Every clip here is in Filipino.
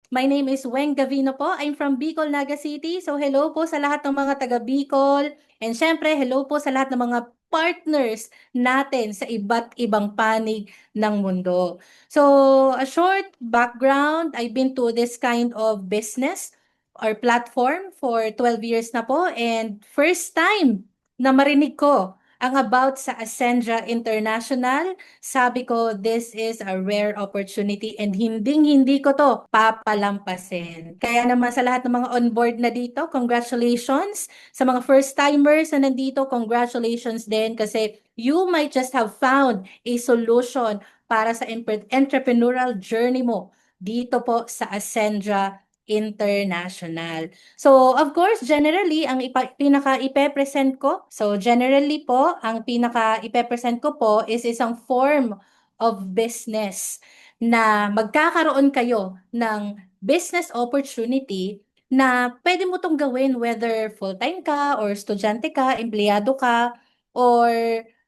My name is Weng Gavino po. I'm from Bicol, Naga City. So hello po sa lahat ng mga taga Bicol. And syempre, hello po sa lahat ng mga partners natin sa iba't ibang panig ng mundo. So, a short background, I've been to this kind of business or platform for 12 years na po. And first time na marinig ko ang about sa Ascendra International, sabi ko, this is a rare opportunity and hindi ko to papalampasin. Kaya naman sa lahat ng mga on board na dito, congratulations. Sa mga first-timers na nandito, congratulations din kasi you might just have found a solution para sa entrepreneurial journey mo dito po sa Ascendra International. So, of course, generally, ang pinaka-ipe-present ko, so generally po, ang pinaka-ipe-present ko po is isang form of business na magkakaroon kayo ng business opportunity na pwede mo tong gawin whether full-time ka or estudyante ka, empleyado ka, or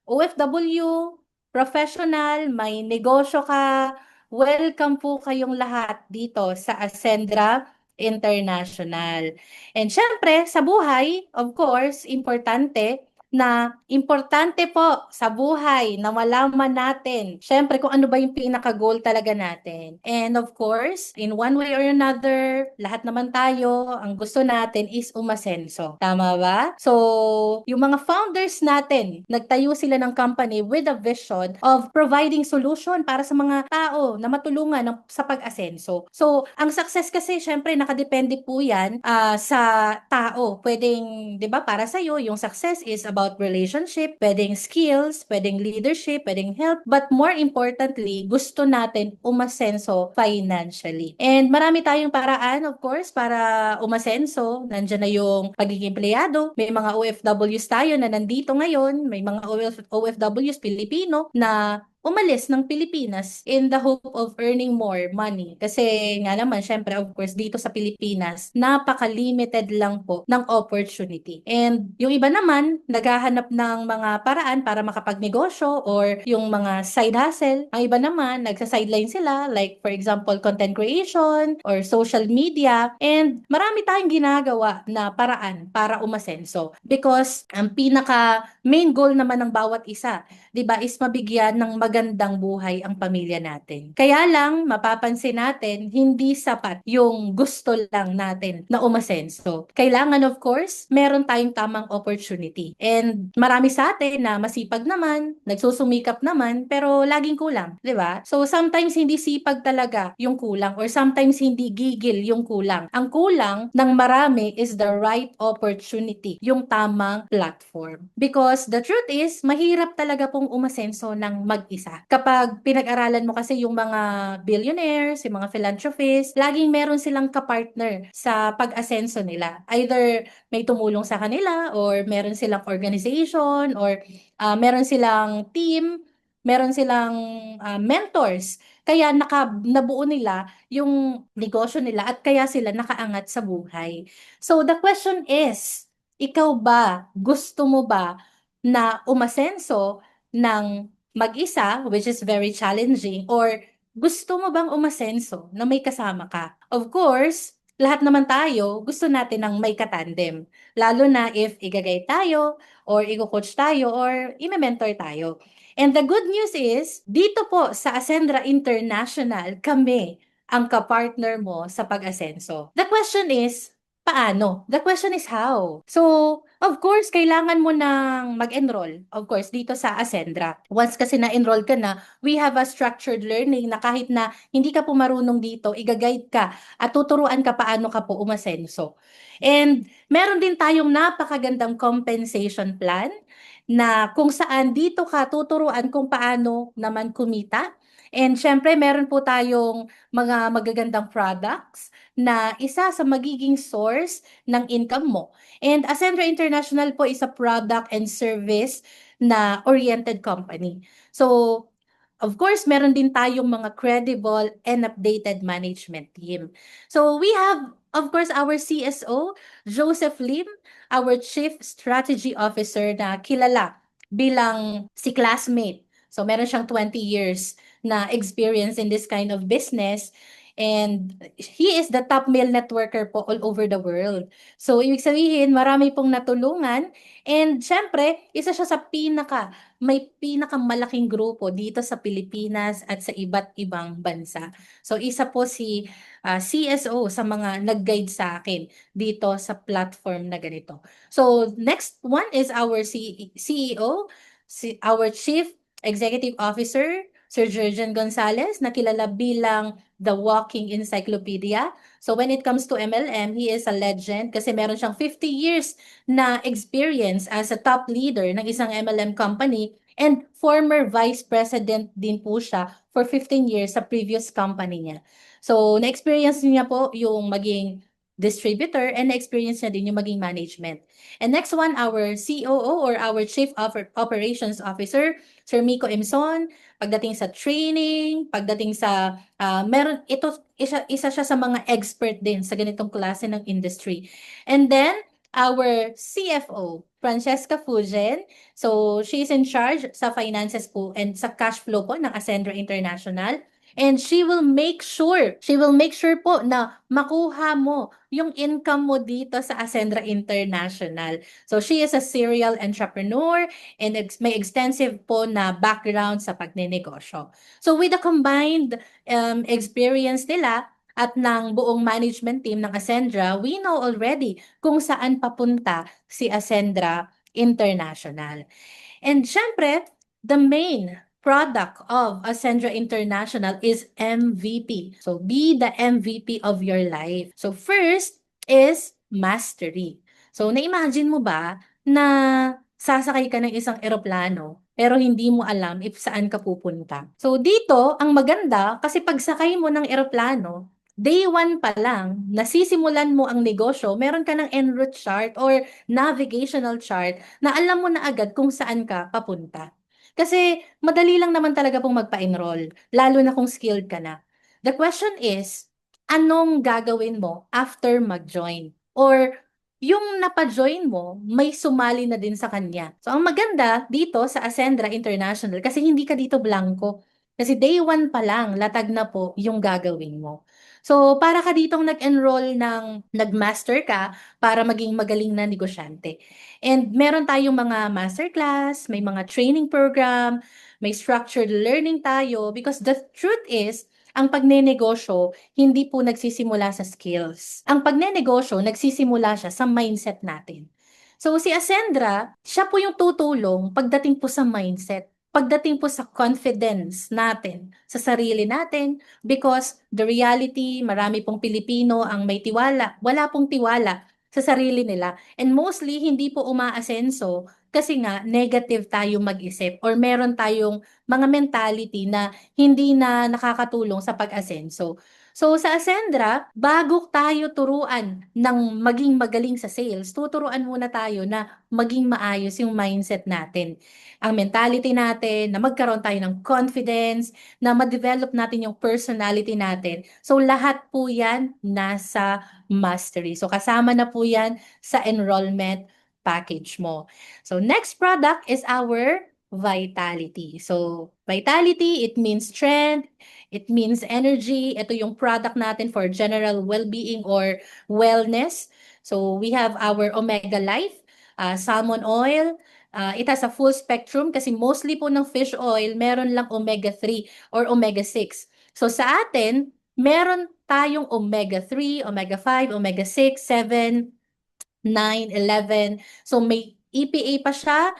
OFW, professional, may negosyo ka, welcome po kayong lahat dito sa Ascendra International. And syempre, sa buhay, of course, importante po sa buhay na malaman natin, syempre kung ano ba yung pinaka-goal talaga natin. And of course, in one way or another, lahat naman tayo, ang gusto natin is umasenso. Tama ba? So, yung mga founders natin, nagtayo sila ng company with a vision of providing solution para sa mga tao na matulungan sa pag-asenso. So, ang success kasi, syempre, nakadepende po yan sa tao. Pwedeng, di ba, para sa'yo, yung success is about relationship, pwedeng skills, pwedeng leadership, pwedeng health, but more importantly, gusto natin umasenso financially. And marami tayong paraan, of course, para umasenso. Nandiyan na yung pagiging empleyado. May mga OFWs tayo na nandito ngayon. May mga OFWs Pilipino na umalis ng Pilipinas in the hope of earning more money. Kasi nga naman, syempre, of course, dito sa Pilipinas, napaka-limited lang po ng opportunity. And yung iba naman, naghahanap ng mga paraan para makapagnegosyo or yung mga side hustle. Ang iba naman, nagsa-sideline sila, like for example, content creation or social media. And marami tayong ginagawa na paraan para umasenso. Because ang pinaka main goal naman ng bawat isa, 'di ba, is mabigyan ng magandang buhay ang pamilya natin. Kaya lang mapapansin natin hindi sapat yung gusto lang natin na umasenso. Kailangan of course, meron tayong tamang opportunity. And marami sa atin na masipag naman, nagsusumikap naman, pero laging kulang, 'di ba? So sometimes hindi sipag talaga yung kulang or sometimes hindi gigil yung kulang. Ang kulang ng marami is the right opportunity, yung tamang platform. Because the truth is, mahirap talaga pong umasenso ng mag-isa. Kapag pinag-aralan mo kasi yung mga billionaires, yung mga philanthropists, laging meron silang kapartner sa pag-asenso nila. Either may tumulong sa kanila or meron silang organization or meron silang team, meron silang mentors. Kaya nabuo nila yung negosyo nila at kaya sila nakaangat sa buhay. So the question is, ikaw ba, gusto mo ba na umasenso ng mag-isa, which is very challenging, or gusto mo bang umasenso na may kasama ka? Of course, lahat naman tayo gusto natin ng may katandem. Lalo na if igagay tayo, or i-coach tayo, or i-mentor tayo. And the good news is, dito po sa Ascendra International, kami ang kapartner mo sa pag-asenso. The question is, paano? The question is how. So, of course, kailangan mo nang mag-enroll, of course, dito sa Ascendra. Once kasi na-enroll ka na, we have a structured learning na kahit na hindi ka po marunong dito, i-guide ka at tuturuan ka paano ka po umasenso. And meron din tayong napakagandang compensation plan na kung saan dito ka tuturuan kung paano naman kumita. And syempre, meron po tayong mga magagandang products na isa sa magiging source ng income mo. And Ascendra International po is a product and service na oriented company. So, of course, meron din tayong mga credible and updated management team. So, we have, of course, our CSO, Joseph Lim, our Chief Strategy Officer na kilala bilang si classmate. So, meron siyang 20 years na experience in this kind of business. And he is the top male networker po all over the world. So, ibig sabihin, marami pong natulungan. And syempre, isa siya sa may pinakamalaking grupo dito sa Pilipinas at sa iba't ibang bansa. So, isa po si CSO sa mga nag-guide sa akin dito sa platform na ganito. So, next one is our CEO, our Chief Executive Officer, Sir Jurgen Gonzalez, na kilala bilang the walking encyclopedia. So when it comes to MLM, he is a legend kasi meron siyang 50 years na experience as a top leader ng isang MLM company and former vice president din po siya for 15 years sa previous company niya. So na-experience niya po yung maging distributor and na-experience niya din yung maging management. And next one, our COO or our Chief Operations Officer, Sir Miko Imson, pagdating sa training, pagdating sa isa siya sa mga expert din sa ganitong klase ng industry. And then our CFO, Francesca Fugen. So she is in charge sa finances po and sa cash flow po ng Ascendra International. And she will make sure po na makuha mo yung income mo dito sa Ascendra International. So she is a serial entrepreneur and may extensive po na background sa pagnenegosyo. So with the combined experience nila at ng buong management team ng Ascendra, we know already kung saan papunta si Ascendra International. And syempre, the main product of Ascendra International is MVP. So be the MVP of your life. So first is mastery. So na-imagine mo ba na sasakay ka ng isang eroplano pero hindi mo alam if saan ka pupunta? So dito, ang maganda kasi pagsakay mo ng eroplano, day one pa lang, nasisimulan mo ang negosyo, meron ka ng en route chart or navigational chart na alam mo na agad kung saan ka papunta. Kasi madali lang naman talaga pong magpa-enroll, lalo na kung skilled ka na. The question is, anong gagawin mo after mag-join? Or yung napa-join mo, may sumali na din sa kanya. So, ang maganda dito sa Ascendra International, kasi hindi ka dito blanco. Kasi day one pa lang, latag na po yung gagawin mo. So, para ka ditong nag-enroll nag-master ka para maging magaling na negosyante. And meron tayong mga masterclass, may mga training program, may structured learning tayo because the truth is, ang pagnenegosyo, hindi po nagsisimula sa skills. Ang pagnenegosyo, nagsisimula siya sa mindset natin. So si Ascendra, siya po yung tutulong pagdating po sa mindset, pagdating po sa confidence natin sa sarili natin because the reality, marami pong Pilipino ang may tiwala, wala pong tiwala sa sarili nila. And mostly, hindi po umaasenso kasi nga negative tayo mag-isip or meron tayong mga mentality na hindi na nakakatulong sa pag-asenso. So sa Ascendra, bago tayo turuan ng maging magaling sa sales, tuturuan muna tayo na maging maayos yung mindset natin. Ang mentality natin, na magkaroon tayo ng confidence, na ma-develop natin yung personality natin. So lahat po yan nasa mastery. So kasama na po yan sa enrollment package mo. So next product is our vitality. So vitality, it means strength, it means energy. Ito yung product natin for general well-being or wellness. So we have our Omega Life, salmon oil. It has a full spectrum kasi mostly po ng fish oil, meron lang omega-3 or omega-6. So sa atin, meron tayong omega-3, omega-5, omega-6, 7, 9, 11. So may EPA pa siya,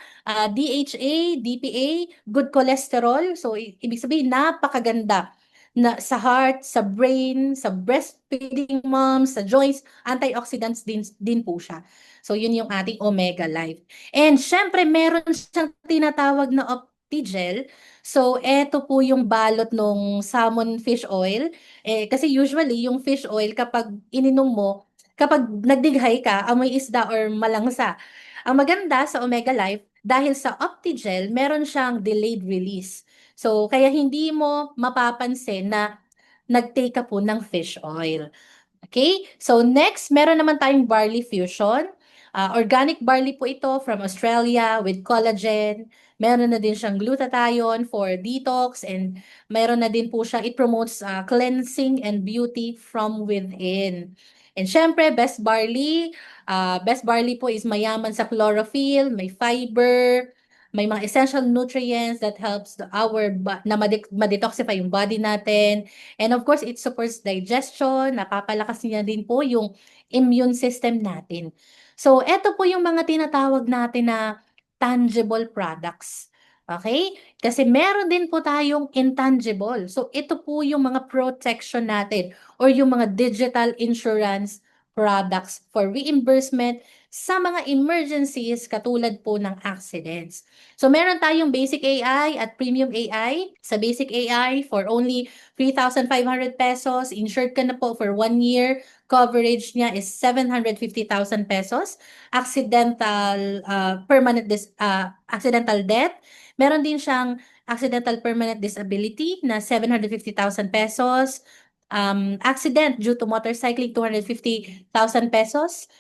DHA, DPA, good cholesterol. So ibig sabihin napakaganda na sa heart, sa brain, sa breastfeeding moms, sa joints, antioxidants din po siya. So yun yung ating Omega Life. And syempre meron siyang tinatawag na Optigel. So eto po yung balot ng salmon fish oil. Kasi usually yung fish oil kapag ininom mo, kapag nagdighay ka, amoy isda or malangsa. Ang maganda sa Omega Life, dahil sa Optigel, meron siyang delayed release. So, kaya hindi mo mapapansin na nag-take ka po ng fish oil. Okay? So, next, meron naman tayong barley fusion. Organic barley po ito from Australia with collagen. Meron na din siyang glutathione for detox and meron na din po siya, it promotes cleansing and beauty from within. And syempre, best barley po is mayaman sa chlorophyll, may fiber, may mga essential nutrients that helps na ma-detoxify yung body natin. And of course, it supports digestion, napapalakas niya din po yung immune system natin. So, eto po yung mga tinatawag natin na tangible products. Okay? Kasi meron din po tayong intangible. So, ito po yung mga protection natin or yung mga digital insurance products for reimbursement sa mga emergencies katulad po ng accidents. So, meron tayong basic AI at premium AI. Sa basic AI, for only 3,500 pesos, insured ka na po for 1 year. Coverage niya is 750,000 pesos. Accidental death. Meron din siyang accidental permanent disability na 750,000 pesos. Accident due to motorcycling, 250,000 pesos.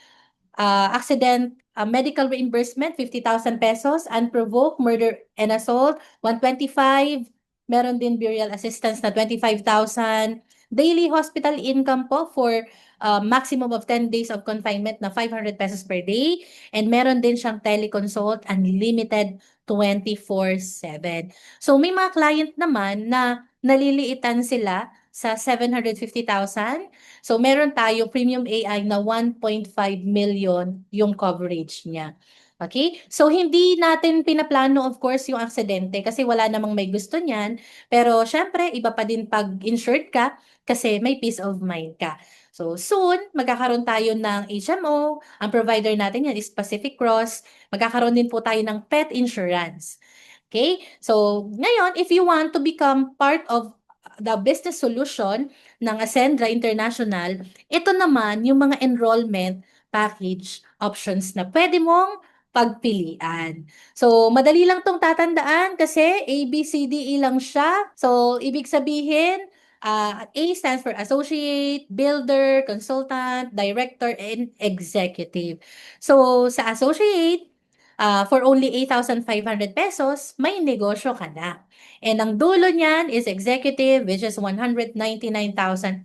Medical reimbursement, 50,000 pesos. Unprovoked murder and assault, 125. Meron din burial assistance na 25,000. Daily hospital income po for maximum of 10 days of confinement na 500 pesos per day. And meron din siyang teleconsult, unlimited 24/7. So may mga client naman na naliliitan sila sa 750,000. So meron tayo premium AI na 1.5 million yung coverage niya. Okay? So hindi natin pinaplano of course yung aksidente kasi wala namang may gusto niyan. Pero syempre iba pa din pag insured ka kasi may peace of mind ka. So soon, magkakaroon tayo ng HMO. Ang provider natin yan is Pacific Cross. Magkakaroon din po tayo ng pet insurance. Okay? So ngayon, if you want to become part of the business solution ng Ascendra International, ito naman yung mga enrollment package options na pwede mong pagpilian. So, madali lang tong tatandaan kasi A, B, C, D, E lang siya. So, ibig sabihin, A stands for associate, builder, consultant, director, and executive. So, sa associate, for only 8,500 pesos, may negosyo ka na. And ang dulo niyan is executive, which is 199,800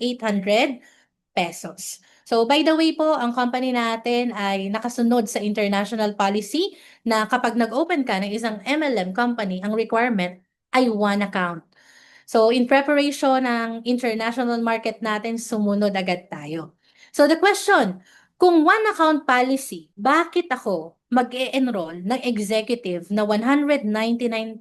pesos. So by the way po, ang company natin ay nakasunod sa international policy na kapag nag-open ka ng isang MLM company, ang requirement ay one account. So in preparation ng international market natin, sumunod agad tayo. So the question, kung one account policy, bakit ako mag-e-enroll ng executive na 199,800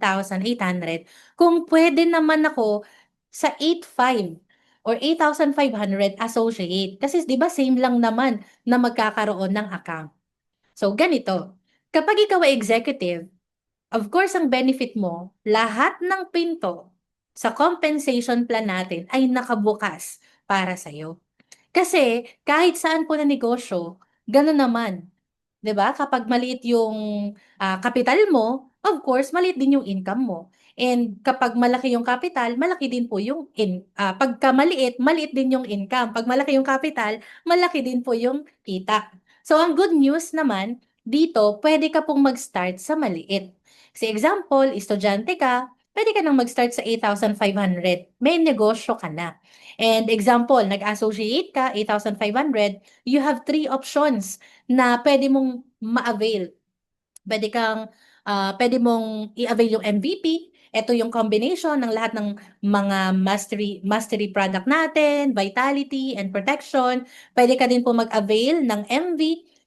kung pwede naman ako sa 8,500 or 8,500 associate? Kasi 'di ba same lang naman na magkakaroon ng account. So ganito, kapag ikaw ay executive, of course ang benefit mo, lahat ng pinto sa compensation plan natin ay nakabukas para sa'yo. Kasi kahit saan po na negosyo, gano'n naman. 'Di ba? Kapag maliit yung kapital mo, of course, maliit din yung income mo. And kapag malaki yung kapital, malaki din po yung pagka maliit, maliit din yung income. Pag malaki yung kapital, malaki din po yung kita. So, ang good news naman, dito, pwede ka pong mag-start sa maliit. Kasi example, estudyante ka, pwede ka nang mag-start sa 8,500. May negosyo ka na. And example, nag-associate ka, 8,500, you have 3 options na pwede mong ma-avail. Pwede mong i-avail yung MVP. Ito yung combination ng lahat ng mga mastery product natin, vitality and protection. Pwede ka din po mag-avail ng MV,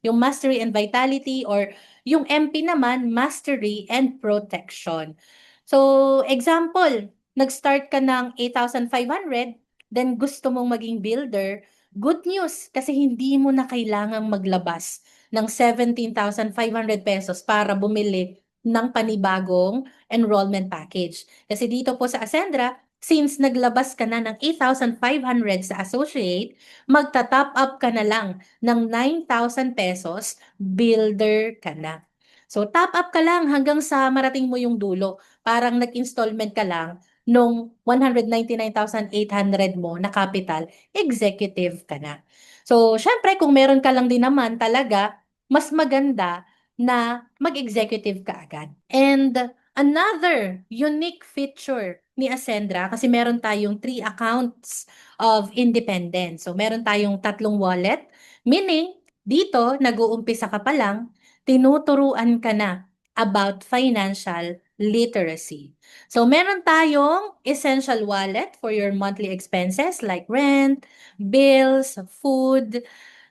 yung mastery and vitality, or yung MP naman, mastery and protection. So, example, nag-start ka ng 8,500, then gusto mong maging builder, good news kasi hindi mo na kailangang maglabas ng 17,500 pesos para bumili ng panibagong enrollment package. Kasi dito po sa Ascendra, since naglabas ka na ng 8,500 sa associate, magta-top up ka na lang ng 9,000 pesos, builder ka na. So top up ka lang hanggang sa marating mo yung dulo. Parang nag-installment ka lang nung 199,800 mo na capital, executive ka na. So, syempre, kung meron ka lang din naman talaga mas maganda na mag-executive ka agad. And another unique feature ni Ascendra, kasi meron tayong 3 accounts of independence. So meron tayong 3 wallet, meaning dito nag-uumpisa ka pa lang, tinuturuan ka na about financial literacy. So meron tayong essential wallet for your monthly expenses like rent, bills, food.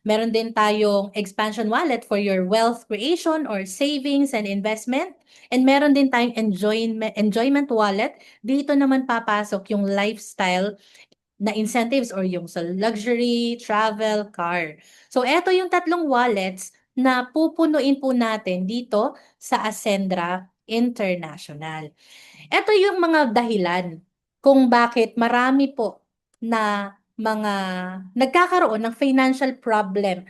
Meron din tayong expansion wallet for your wealth creation or savings and investment. And meron din tayong enjoyment wallet. Dito naman papasok yung lifestyle na incentives or yung sa luxury, travel, car. So, eto yung 3 wallets na pupunuin po natin dito sa Ascendra International. Ito yung mga dahilan kung bakit marami po na mga nagkakaroon ng financial problem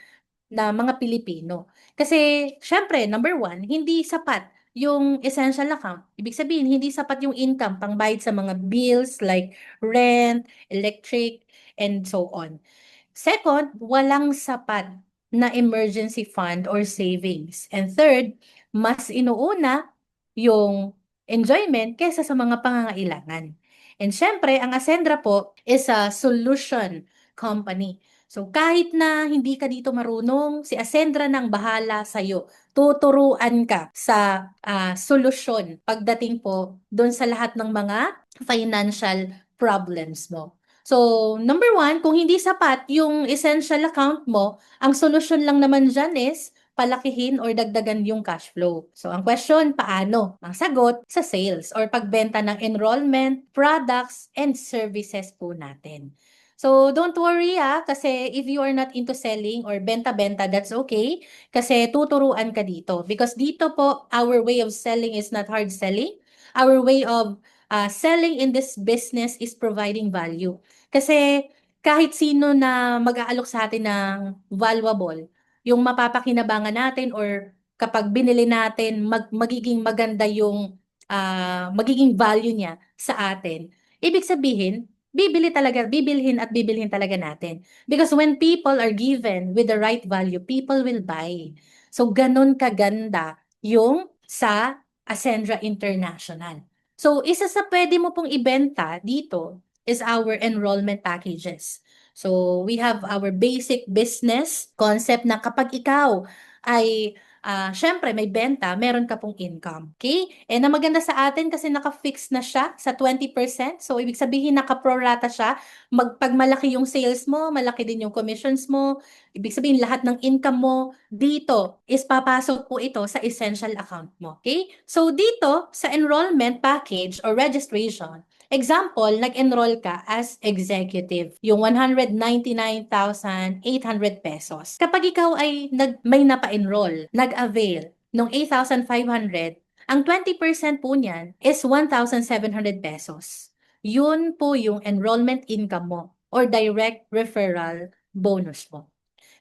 na mga Pilipino. Kasi, syempre, number one, hindi sapat yung essential account. Ibig sabihin, hindi sapat yung income pangbayad sa mga bills like rent, electric, and so on. Second, walang sapat na emergency fund or savings. And third, mas inuuna yung enjoyment kaysa sa mga pangangailangan. And syempre, ang Ascendra po is a solution company. So kahit na hindi ka dito marunong, si Ascendra nang bahala sa'yo. Tuturuan ka sa solusyon pagdating po doon sa lahat ng mga financial problems mo. So, number one, kung hindi sapat yung essential account mo, ang solusyon lang naman dyan is palakihin or dagdagan yung cash flow. So, ang question, paano? Ang sagot, sa sales or pagbenta ng enrollment, products, and services po natin. So, don't worry kasi if you are not into selling or benta-benta, that's okay. Kasi tuturuan ka dito. Because dito po, our way of selling is not hard selling. Our way of selling in this business is providing value. Kasi kahit sino na mag-aalok sa atin ng valuable, yung mapapakinabangan natin or kapag binili natin, magiging maganda yung magiging value niya sa atin. Ibig sabihin, bibilhin at bibilhin talaga natin. Because when people are given with the right value, people will buy. So, ganun kaganda yung sa Ascendra International. So, isa sa pwede mo pong ibenta dito is our enrollment packages. So, we have our basic business concept na kapag ikaw ay syempre may benta, meron ka pong income. Okay? And ang maganda sa atin kasi naka-fix na siya sa 20%. So, ibig sabihin naka-prorata siya. Pag malaki yung sales mo, malaki din yung commissions mo. Ibig sabihin lahat ng income mo dito is papasok po ito sa essential account mo. Okay? So, dito sa enrollment package or registration, example, nag-enroll ka as executive, yung 199,800 pesos. Kapag ikaw ay may napa-enroll, nag-avail ng 8,500, ang 20% po niyan is 1,700 pesos. Yun po yung enrollment income mo or direct referral bonus mo.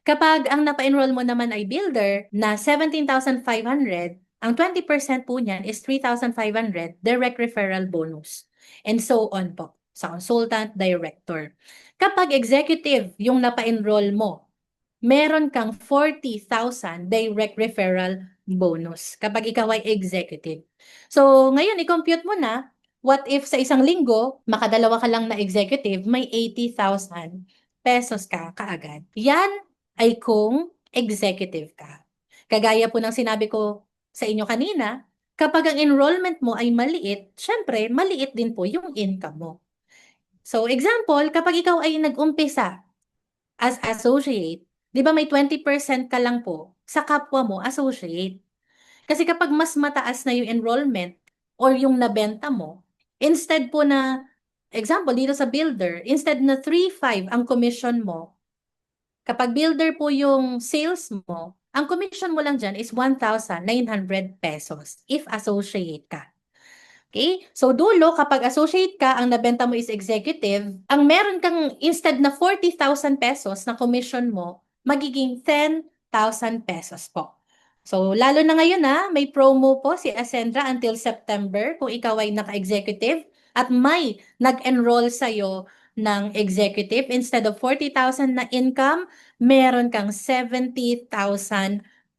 Kapag ang napa-enroll mo naman ay builder na 17,500, ang 20% po niyan is 3,500 direct referral bonus. And so on po sa consultant director. Kapag executive yung napa-enroll mo, meron kang 40,000 direct referral bonus kapag ikaw ay executive. So, ngayon, i-compute mo na, what if sa isang linggo, makadalawa ka lang na executive, may 80,000 pesos ka kaagad. Yan ay kung executive ka. Kagaya po ng sinabi ko sa inyo kanina, kapag ang enrollment mo ay maliit, syempre, maliit din po yung income mo. So, example, kapag ikaw ay nag-umpisa as associate, di ba may 20% ka lang po sa kapwa mo associate. Kasi kapag mas mataas na yung enrollment or yung nabenta mo, instead po na, example, dito sa builder, instead na 3,500 ang commission mo, kapag builder po yung sales mo, ang commission mo lang dyan is 1,900 pesos if associate ka. Okay? So dulo, kapag associate ka, ang nabenta mo is executive, ang meron kang instead na 40,000 pesos na commission mo, magiging 10,000 pesos po. So lalo na ngayon may promo po si Ascendra until September kung ikaw ay naka-executive at may nag-enroll sa'yo ng executive. Instead of 40,000 na income, meron kang 70,000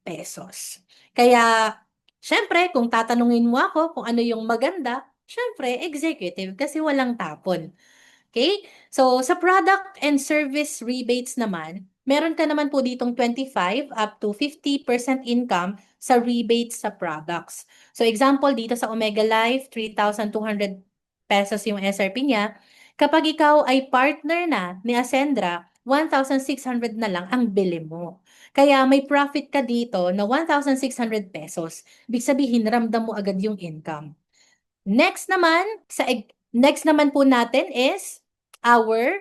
pesos. Kaya, syempre, kung tatanungin mo ako kung ano yung maganda, syempre, executive kasi walang tapon. Okay? So, sa product and service rebates naman, meron ka naman po ditong 25 up to 50% income sa rebates sa products. So, example, dito sa Omega Life, 3,200 pesos yung SRP niya. Kapag ikaw ay partner na ni Ascendra, 1,600 na lang ang bili mo. Kaya may profit ka dito na 1,600 pesos. Ibig sabihin, ramdam mo agad yung income. Next naman po natin is our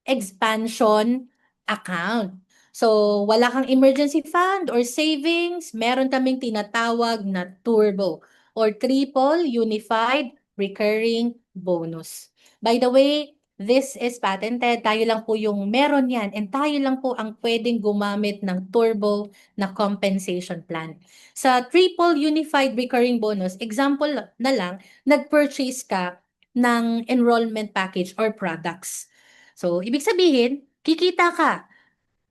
expansion account. So, wala kang emergency fund or savings, meron kaming tinatawag na turbo or triple unified recurring bonus. By the way, this is patented. Tayo lang po yung meron yan and tayo lang po ang pwedeng gumamit ng turbo na compensation plan. Sa triple unified recurring bonus, example na lang, nag-purchase ka ng enrollment package or products. So, ibig sabihin, kikita ka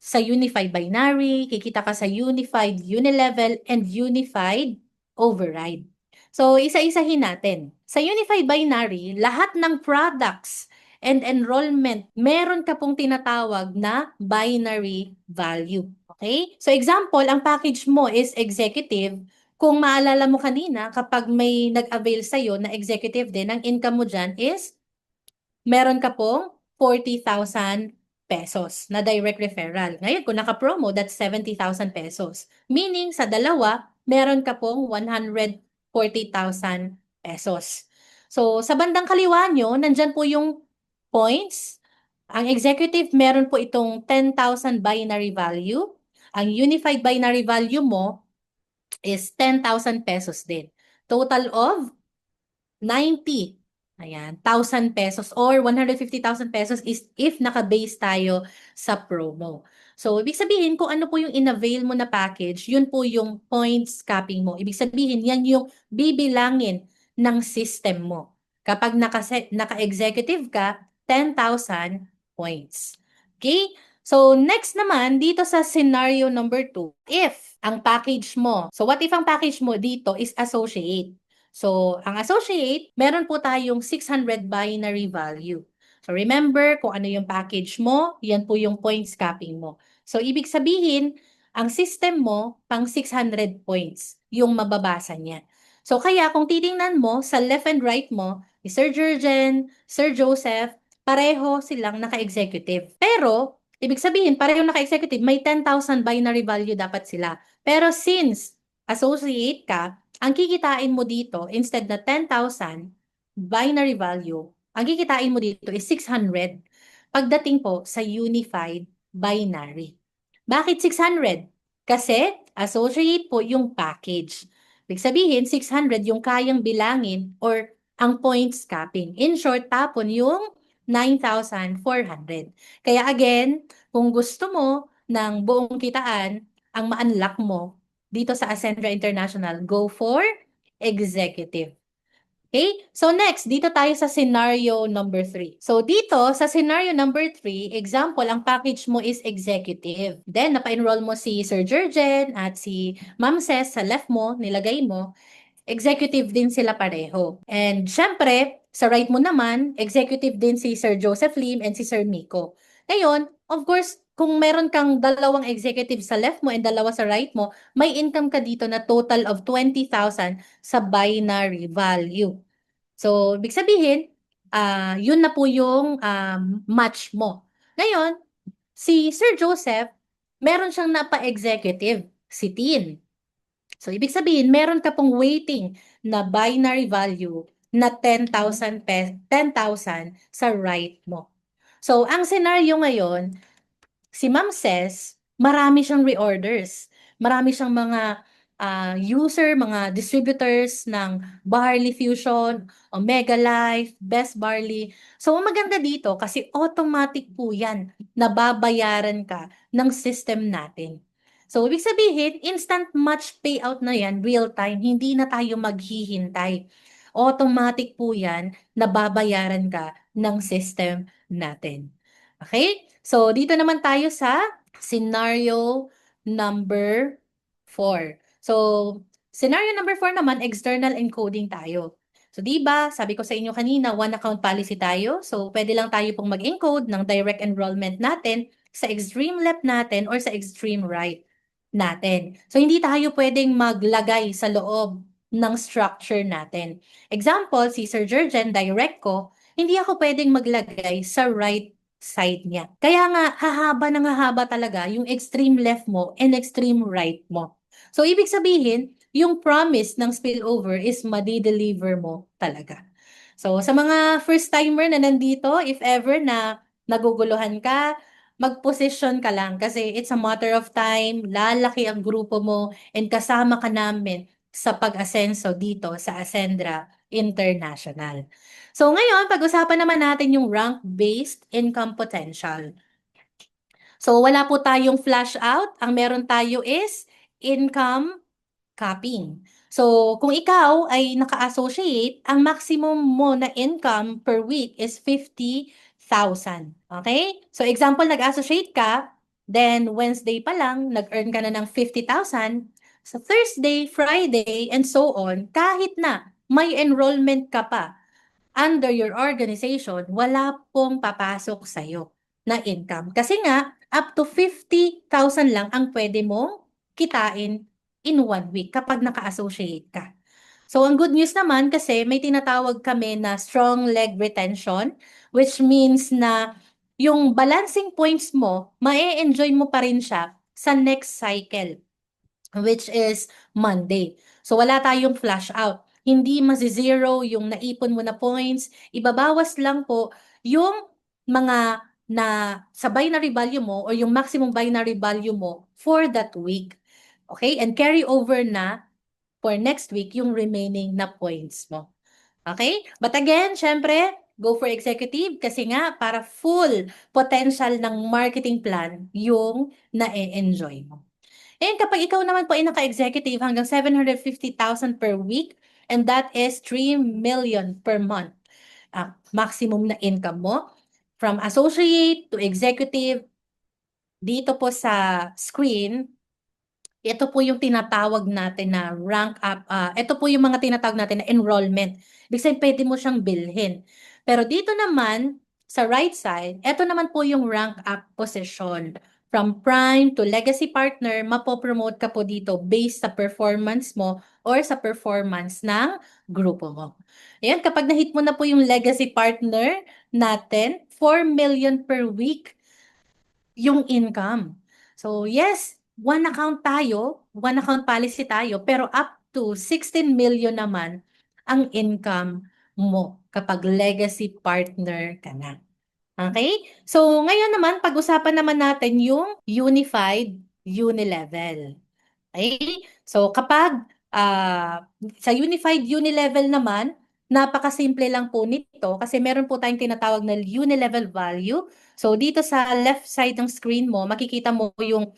sa unified binary, kikita ka sa unified unilevel, and unified override. So, isa-isahin natin. Sa unified binary, lahat ng products and enrollment, meron ka pong tinatawag na binary value. Okay? So, example, ang package mo is executive. Kung maalala mo kanina, kapag may nag-avail sa'yo na executive din, ang income mo dyan is meron ka pong 40,000 pesos na direct referral. Ngayon, kung naka-promo, that's 70,000 pesos. Meaning, sa dalawa, meron ka pong 140,000 pesos. So, sa bandang kaliwa nyo, nandyan po yung points. Ang executive, meron po itong 10,000 binary value. Ang unified binary value mo is 10,000 pesos din. Total of 90. Ayan, 1,000 pesos or 150,000 pesos is if naka-base tayo sa promo. So, ibig sabihin, kung ano po yung in-avail mo na package, yun po yung points capping mo. Ibig sabihin, yan yung bibilangin ng system mo. Kapag naka-executive ka, 10,000 points. Okay? So, next naman, dito sa scenario number 2, if ang package mo, so what if ang package mo dito is associate? So, ang associate, meron po tayong 600 binary value. So, remember kung ano yung package mo, yan po yung points capping mo. So, ibig sabihin, ang system mo, pang 600 points, yung mababasa niya. So, kaya kung titingnan mo, sa left and right mo, ni Sir Jurgen, Sir Joseph, pareho silang naka-executive. Pero, ibig sabihin, pareho naka-executive, may 10,000 binary value dapat sila. Pero since associate ka, ang kikitain mo dito, instead na 10,000 binary value, ang kikitain mo dito is 600 pagdating po sa unified binary. Bakit 600? Kasi associate po yung package. Ibig sabihin, 600 yung kayang bilangin or ang points capping. In short, tapon yung 9,400. Kaya again, kung gusto mo ng buong kitaan, ang ma-unlock mo dito sa Ascendra International, go for executive. Okay? So next, dito tayo sa scenario number 3. So dito, sa scenario number 3, example, ang package mo is executive. Then, napa-enroll mo si Sir Jurgen at si Ma'am Ces sa left mo, nilagay mo. Executive din sila pareho. And syempre, sa right mo naman, executive din si Sir Joseph Lim and si Sir Miko. Ngayon, of course, kung meron kang dalawang executive sa left mo and dalawa sa right mo, may income ka dito na total of 20,000 sa binary value. So, ibig sabihin, yun na po yung match mo. Ngayon, si Sir Joseph, meron siyang napa-executive, si Tin. So, ibig sabihin, meron ka pong waiting na binary value na 10,000 sa right mo. So, ang scenario ngayon, si Ma'am Ces, marami siyang reorders. Marami siyang mga user, mga distributors ng Barley Fusion, Omega Life, Best Barley. So, ang maganda dito kasi automatic po yan, nababayaran ka ng system natin. So, ibig sabihin, instant match payout na yan, real time, hindi na tayo maghihintay. Automatic po yan, nababayaran ka ng system natin. Okay? So, dito naman tayo sa scenario number 4. So, scenario number 4 naman, external encoding tayo. So, di ba, sabi ko sa inyo kanina, one account policy tayo. So, pwede lang tayo pong mag-encode ng direct enrollment natin sa extreme left natin or sa extreme right natin. So, hindi tayo pwedeng maglagay sa loob ng structure natin. Example, si Sir Jurgen, direct ko, hindi ako pwedeng maglagay sa right side niya. Kaya nga, hahaba ng hahaba talaga yung extreme left mo and extreme right mo. So, ibig sabihin, yung promise ng spillover is madi-deliver mo talaga. So, sa mga first-timer na nandito, if ever na naguguluhan ka, mag-position ka lang kasi it's a matter of time, lalaki ang grupo mo, and kasama ka namin sa pag-asenso dito sa Ascendra International. So ngayon, pag-usapan naman natin yung rank-based income potential. So wala po tayong flash out. Ang meron tayo is income capping. So kung ikaw ay naka-associate, ang maximum mo na income per week is 50,000. Okay? So example, nag-associate ka, then Wednesday pa lang, nag-earn ka na ng 50,000. So Thursday, Friday, and so on, kahit na may enrollment ka pa under your organization, wala pong papasok sa'yo na income. Kasi nga, up to 50,000 lang ang pwede mong kitain in 1 week kapag naka-associate ka. So, ang good news naman kasi may tinatawag kami na strong leg retention, which means na yung balancing points mo, ma-enjoy mo pa rin siya sa next cycle, which is Monday. So wala tayong flash out. Hindi mazi-zero yung naipon mo na points. Ibabawas lang po yung mga na sa binary value mo or yung maximum binary value mo for that week. Okay? And carry over na for next week yung remaining na points mo. Okay? But again, syempre, go for executive kasi nga para full potential ng marketing plan yung na-enjoy mo. And kapag ikaw naman po ay naka-executive hanggang 750,000 per week, and that is 3 million per month. Maximum na income mo. From associate to executive, dito po sa screen, ito po yung tinatawag natin na rank up. Ito po yung mga tinatawag natin na enrollment. Ibig sabihin, pwede mo siyang bilhin. Pero dito naman, sa right side, ito naman po yung rank up position. From prime to legacy partner, mapopromote ka po dito based sa performance mo or sa performance ng grupo mo. Ayan, kapag na-hit mo na po yung legacy partner natin, 4 million per week yung income. So yes, one account tayo, one account policy tayo, pero up to 16 million naman ang income mo kapag legacy partner ka na. Okay? So ngayon naman, pag-usapan naman natin yung unified unilevel. Okay? So kapag sa unified unilevel naman, napakasimple lang po nito kasi meron po tayong tinatawag na unilevel value. So dito sa left side ng screen mo, makikita mo yung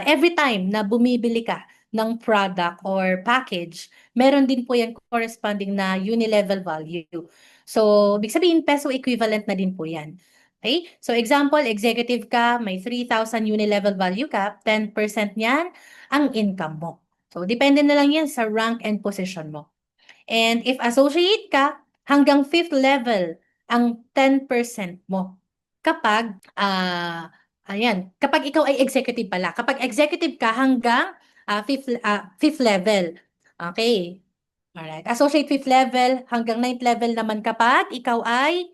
every time na bumibili ka ng product or package, meron din po yan corresponding na unilevel value. So, ibig sabihin, peso equivalent na din po yan. Okay? So, example, executive ka, may 3,000 unilevel value ka, 10% niyan ang income mo. So, depende na lang yan sa rank and position mo. And if associate ka, hanggang 5th level ang 10% mo. Kapag, kapag ikaw ay executive pala. Kapag executive ka, hanggang 5th level. Okay. Alright. Associate 5th level, hanggang 9th level naman kapag ikaw ay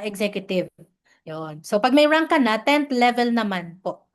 executive. Yon. So, pag may rank ka na, 10th level naman po.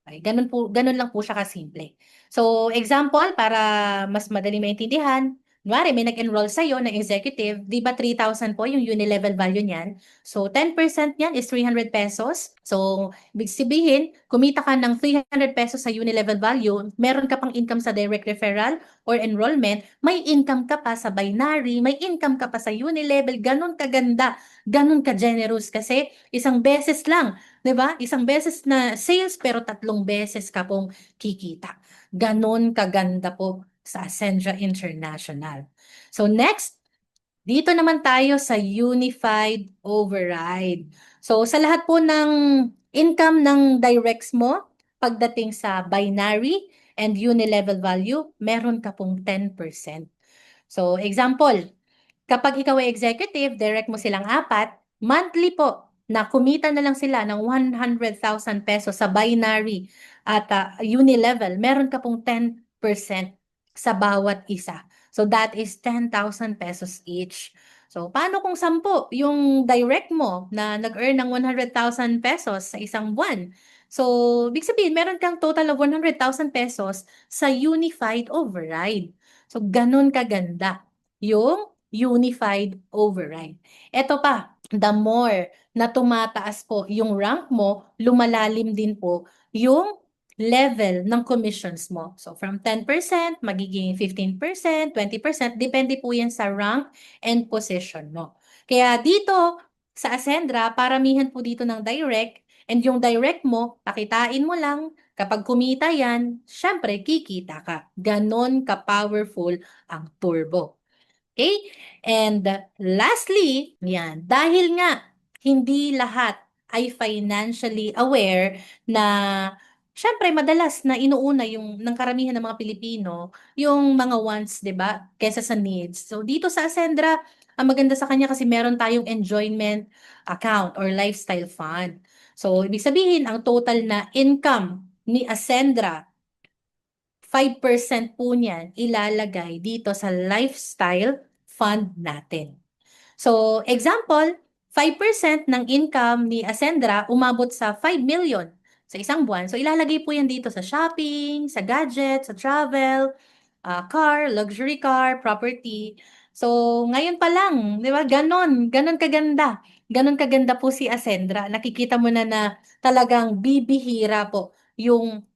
Okay, ganun lang po siya kasimple. So, example, para mas madali maintindihan, kunwari may nag-enroll sa'yo na executive, di ba 3,000 po yung unilevel value niyan? So, 10% niyan is 300 pesos. So, ibig sabihin, kumita ka ng 300 pesos sa unilevel value, meron ka pang income sa direct referral or enrollment, may income ka pa sa binary, may income ka pa sa unilevel, ganun kaganda, ganun ka-generous kasi isang beses lang. 'Di ba? Isang beses na sales pero 3 beses ka pong kikita. Ganon kaganda po sa Ascendra International. So next, dito naman tayo sa Unified Override. So sa lahat po ng income ng directs mo, pagdating sa binary, and uni-level value, meron ka pong 10%. So, example, kapag ikaw ay executive, direct mo silang 4, monthly po, na kumita na lang sila ng 100,000 pesos sa binary at uni-level, meron ka pong 10% sa bawat isa. So, that is 10,000 pesos each. So, paano kung 10 yung direct mo na nag-earn ng 100,000 pesos sa isang buwan? So, ibig sabihin, meron kang total of 100,000 pesos sa unified override. So, ganun kaganda yung unified override. Ito pa, the more na tumataas po yung rank mo, lumalalim din po yung level ng commissions mo. So from 10%, magiging 15%, 20%, depende po yan sa rank and position mo. Kaya dito sa Ascendra, paramihan po dito ng direct, and yung direct mo, pakitain mo lang, kapag kumita yan, syempre kikita ka. Ganon ka-powerful ang turbo. Okay? And lastly, yan, dahil nga hindi lahat ay financially aware na syempre madalas na inuuna yung ng karamihan ng mga Pilipino yung mga wants, 'di ba, kaysa sa needs. So dito sa Ascendra, ang maganda sa kanya kasi meron tayong enjoyment account or lifestyle fund. So ibig sabihin ang total na income ni Ascendra 5% po niyan ilalagay dito sa lifestyle fund natin. So, example, 5% ng income ni Ascendra umabot sa 5 million sa isang buwan. So, ilalagay po yan dito sa shopping, sa gadget, sa travel, car, luxury car, property. So, ngayon pa lang, di ba? Ganon kaganda. Ganon kaganda po si Ascendra. Nakikita mo na talagang bibihira po yung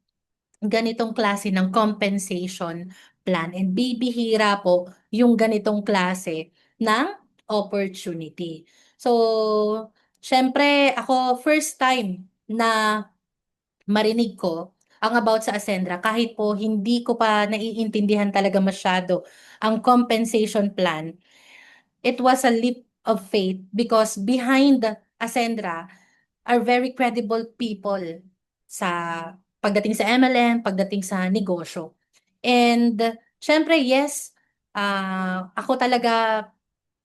ganitong klase ng compensation plan, and bibihira po yung ganitong klase ng opportunity. So, syempre ako first time na marinig ko ang about sa Ascendra, kahit po hindi ko pa naiintindihan talaga masyado ang compensation plan. It was a leap of faith because behind Ascendra are very credible people sa pagdating sa MLM, pagdating sa negosyo. And syempre, yes, ako talaga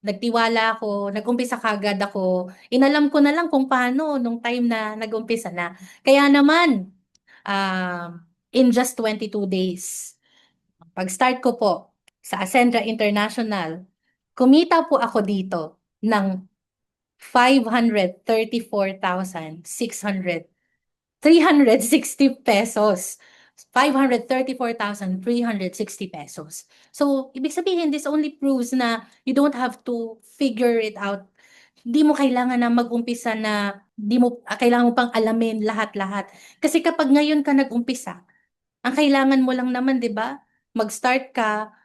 nagtiwala ako, nag-umpisa kagad ako. Inalam ko na lang kung paano nung time na nag-umpisa na. Kaya naman, in just 22 days, pag-start ko po sa Ascendra International, kumita po ako dito ng 534,600 360 pesos. 534,360 pesos. So, ibig sabihin, this only proves na you don't have to figure it out. Hindi mo kailangan na mag-umpisa na, hindi mo kailangan mo pang alamin lahat-lahat. Kasi kapag ngayon ka nag-umpisa, ang kailangan mo lang naman, 'di ba? Mag-start ka,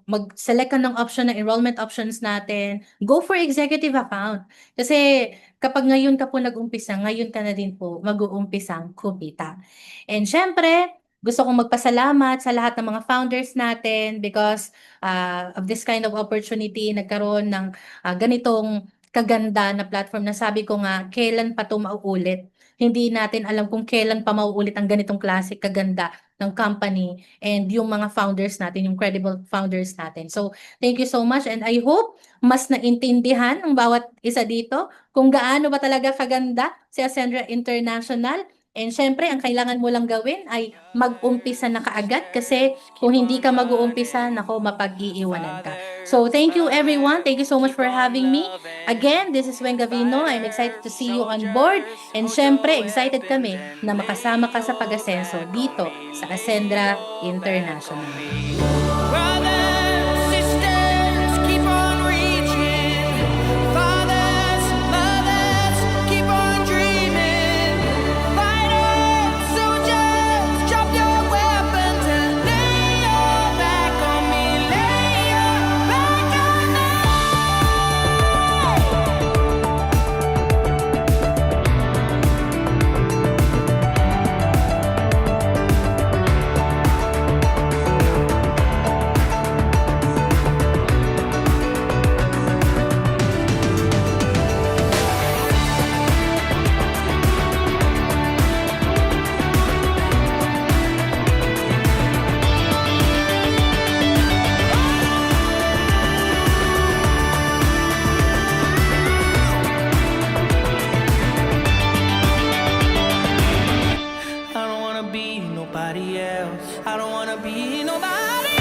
mag-select ka ng option ng enrollment options natin. Go for executive account. Kasi kapag ngayon ka po nag-umpisa, ngayon ka na din po mag-uumpisang kumita. And syempre, gusto kong magpasalamat sa lahat ng mga founders natin because of this kind of opportunity, nagkaroon ng ganitong kaganda na platform na sabi ko nga, kailan pa ito mauulit? Hindi natin alam kung kailan pa mauulit ang ganitong klase kaganda ng company and yung mga founders natin, yung credible founders natin. So, thank you so much, and I hope mas naintindihan ng bawat isa dito kung gaano ba talaga kaganda si Ascendra International. And syempre, ang kailangan mo lang gawin ay mag-umpisa na kaagad kasi kung hindi ka mag-uumpisa, nako, mapag-iiwanan ka. So, thank you everyone. Thank you so much for having me. Again, this is Wen Gavino. I'm excited to see you on board. And syempre, excited kami na makasama ka sa pag-asenso dito sa Ascendra International. nobody else. I don't wanna be nobody